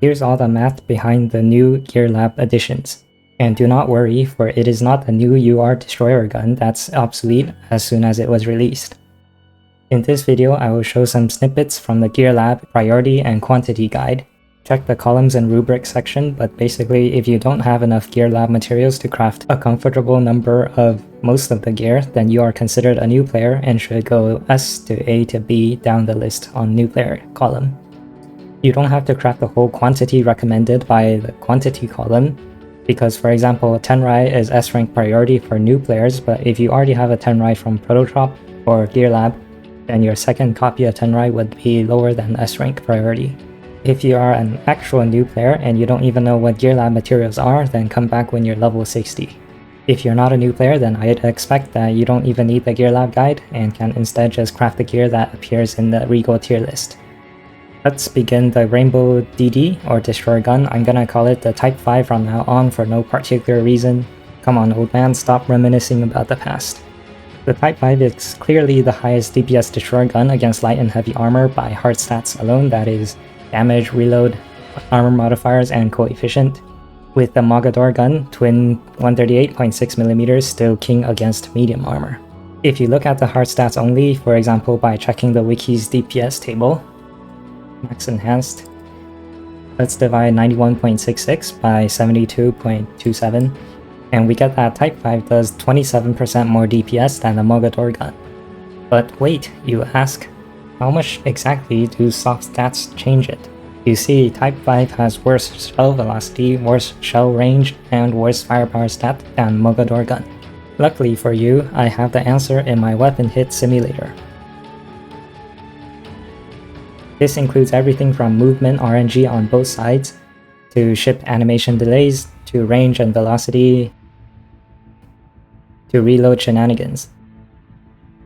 Here's all the math behind the new Gear Lab additions. And do not worry, for it is not the new UR destroyer gun that's obsolete as soon as it was released. In this video, I will show some snippets from the Gear Lab priority and quantity guide. Check the columns and rubric section, but basically if you don't have enough Gear Lab materials to craft a comfortable number of most of the gear, then you are considered a new player and should go S to A to B down the list on new player column. You don't have to craft the whole quantity recommended by the quantity column, because for example, Tenrai is S rank priority for new players, but if you already have a Tenrai from Prototrop or Gear Lab, then your second copy of Tenrai would be lower than S rank priority. If you are an actual new player and you don't even know what Gear Lab materials are, then come back when you're level 60. If you're not a new player, then I'd expect that you don't even need the Gear Lab guide and can instead just craft the gear that appears in the Regal tier list. Let's begin the Rainbow DD, or Destroyer Gun. I'm gonna call it the Type 5 from now on for no particular reason. Come on old man, stop reminiscing about the past. The Type 5 is clearly the highest DPS Destroyer Gun against light and heavy armor by hard stats alone, that is, damage, reload, armor modifiers, and coefficient. With the Mogador gun, twin 138.6mm still king against medium armor. If you look at the hard stats only, for example by checking the wiki's DPS table, max enhanced, let's divide 91.66 by 72.27, and we get that Type 5 does 27% more DPS than the Mogador gun. But wait, you ask, how much exactly do soft stats change it? You see, Type 5 has worse shell velocity, worse shell range, and worse firepower stat than Mogador gun. Luckily for you, I have the answer in my weapon hit simulator. This includes everything from movement RNG on both sides, to ship animation delays, to range and velocity, to reload shenanigans.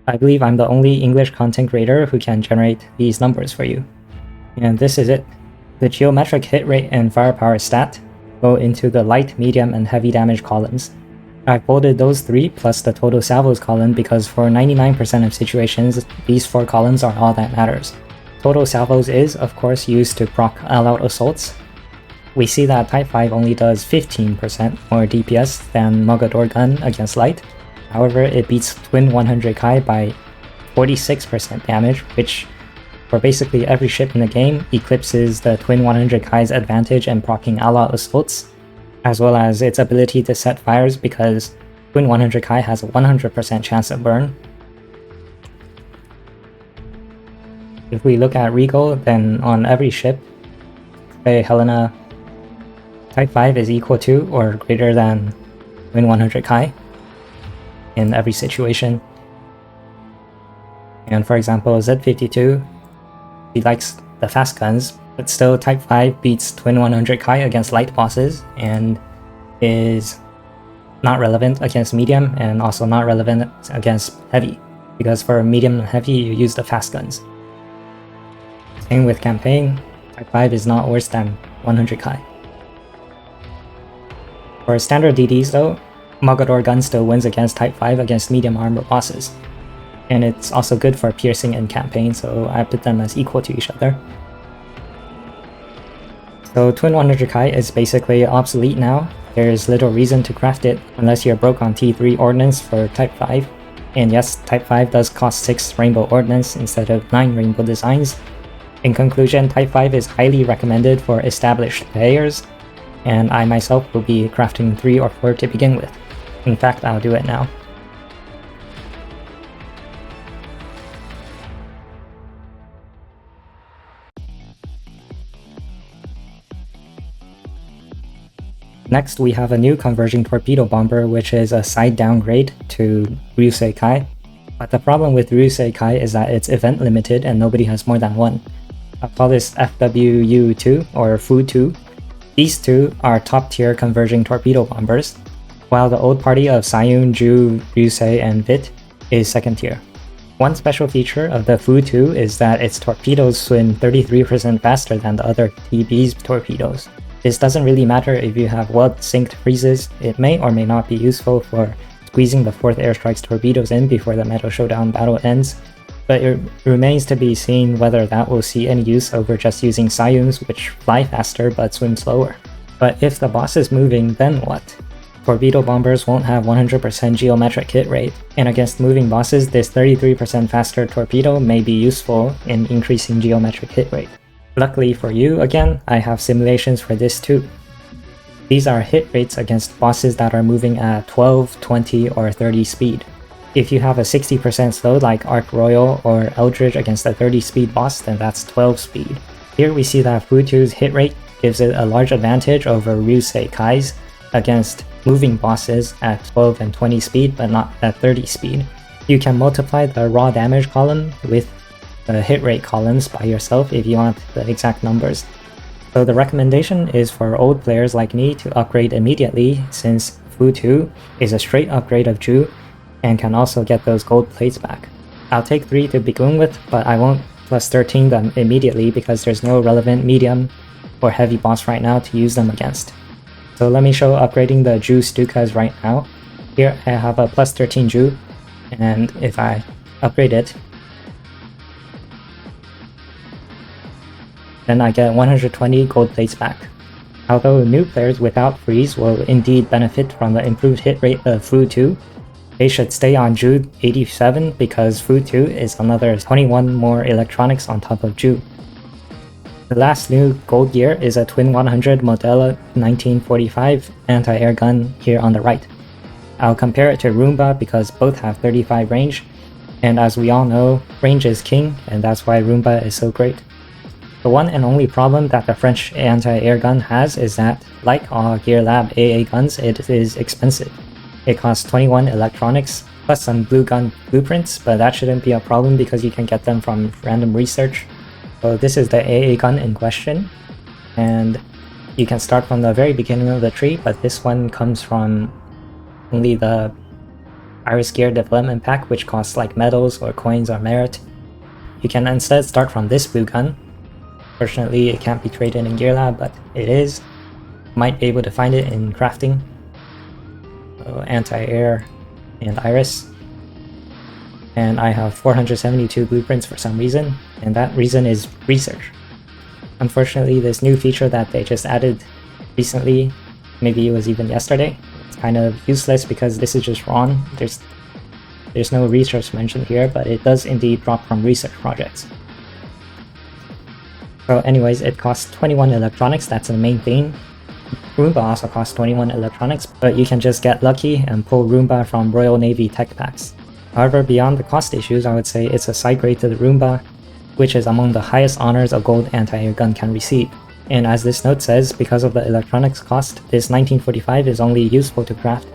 I believe I'm the only English content creator who can generate these numbers for you. And this is it. The geometric hit rate and firepower stat go into the light, medium, and heavy damage columns. I've bolded those three plus the total salvos column because for 99% of situations, these four columns are all that matters. Total salvos is, of course, used to proc all-out assaults. We see that Type 5 only does 15% more DPS than Mogador gun against light. However, it beats Twin 100 Kai by 46% damage, which for basically every ship in the game eclipses the Twin 100 Kai's advantage in proccing all-out assaults, as well as its ability to set fires because Twin 100 Kai has a 100% chance of burn. If we look at Regal, then on every ship, say Helena, Type 5 is equal to or greater than Twin 100 Kai in every situation. And for example, Z52, he likes the fast guns, but still Type 5 beats Twin 100 Kai against light bosses and is not relevant against medium and also not relevant against heavy, because for medium and heavy you use the fast guns. Same with campaign, Type 5 is not worse than 100 Kai. For standard DDs though, Mogador gun still wins against Type 5 against medium armor bosses. And it's also good for piercing in campaign, so I put them as equal to each other. So Twin 100 Kai is basically obsolete now. There is little reason to craft it unless you're broke on T3 ordnance for Type 5. And yes, Type 5 does cost 6 rainbow ordnance instead of 9 rainbow designs. In conclusion, Type 5 is highly recommended for established players, and I myself will be crafting 3 or 4 to begin with. In fact, I'll do it now. Next, we have a new converging torpedo bomber, which is a side downgrade to Ryusei Kai. But the problem with Ryusei Kai is that it's event limited and nobody has more than one. I'll call this FW190 or FW2. These two are top tier converging torpedo bombers, while the old party of Sayun, Ju, Ryusei, and Vit is second tier. One special feature of the FW2 is that its torpedoes swim 33% faster than the other TB's torpedoes. This doesn't really matter if you have well-synced freezes. It may or may not be useful for squeezing the 4th airstrike's torpedoes in before the Metal Showdown battle ends, but it remains to be seen whether that will see any use over just using Psyyums, which fly faster but swim slower. But if the boss is moving, then what? Torpedo bombers won't have 100% geometric hit rate, and against moving bosses, this 33% faster torpedo may be useful in increasing geometric hit rate. Luckily for you, again, I have simulations for this too. These are hit rates against bosses that are moving at 12, 20, or 30 speed. If you have a 60% slow like Arc Royal or Eldridge against a 30 speed boss, then that's 12 speed. Here we see that Futu's hit rate gives it a large advantage over Ryusei Kai's against moving bosses at 12 and 20 speed but not at 30 speed. You can multiply the raw damage column with the hit rate columns by yourself if you want the exact numbers. So the recommendation is for old players like me to upgrade immediately, since Futu is a straight upgrade of Ju and can also get those gold plates back. I'll take 3 to begin with, but I won't plus 13 them immediately because there's no relevant medium or heavy boss right now to use them against. So let me show upgrading the Ju Stukas right now. Here I have a plus 13 Ju, and if I upgrade it, then I get 120 gold plates back. Although new players without freeze will indeed benefit from the improved hit rate of Fu 2, they should stay on Ju 87 because Fu 2 is another 21 more electronics on top of Ju. The last new gold gear is a Twin 100 Modella 1945 anti-air gun here on the right. I'll compare it to Roomba because both have 35 range, and as we all know, range is king, and that's why Roomba is so great. The one and only problem that the French anti-air gun has is that, like all Gear Lab AA guns, it is expensive. It costs 21 electronics, plus some blue gun blueprints, but that shouldn't be a problem because you can get them from random research. So this is the AA gun in question, and you can start from the very beginning of the tree, but this one comes from only the Iris Gear development pack, which costs like medals or coins or merit. You can instead start from this blue gun. Fortunately, it can't be traded in Gear Lab, but it is. Might be able to find it in crafting. So anti-air and Iris. And I have 472 blueprints for some reason, and that reason is research. Unfortunately, this new feature that they just added recently, maybe it was even yesterday, it's kind of useless because this is just wrong. There's no research mentioned here, but it does indeed drop from research projects. So anyways, it costs 21 electronics, that's the main thing. Roomba also costs 21 electronics, but you can just get lucky and pull Roomba from Royal Navy tech packs. However, beyond the cost issues, I would say it's a side grade to the Roomba, which is among the highest honors a gold anti-air gun can receive. And as this note says, because of the electronics cost, this 1945 is only useful to craft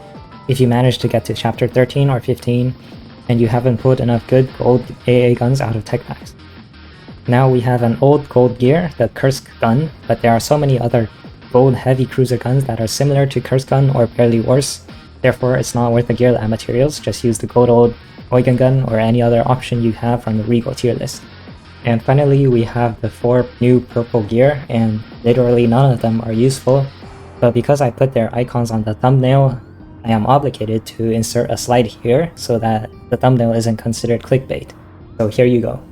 if you manage to get to chapter 13 or 15 and you haven't pulled enough good gold AA guns out of tech packs. Now we have an old gold gear, the Kursk gun, but there are so many other gold heavy cruiser guns that are similar to Kursk gun or barely worse, therefore it's not worth the Gear Lab materials, just use the good old Eugen gun or any other option you have from the Regal tier list. And finally we have the 4 new purple gear, and literally none of them are useful, but because I put their icons on the thumbnail, I am obligated to insert a slide here so that the thumbnail isn't considered clickbait. So here you go.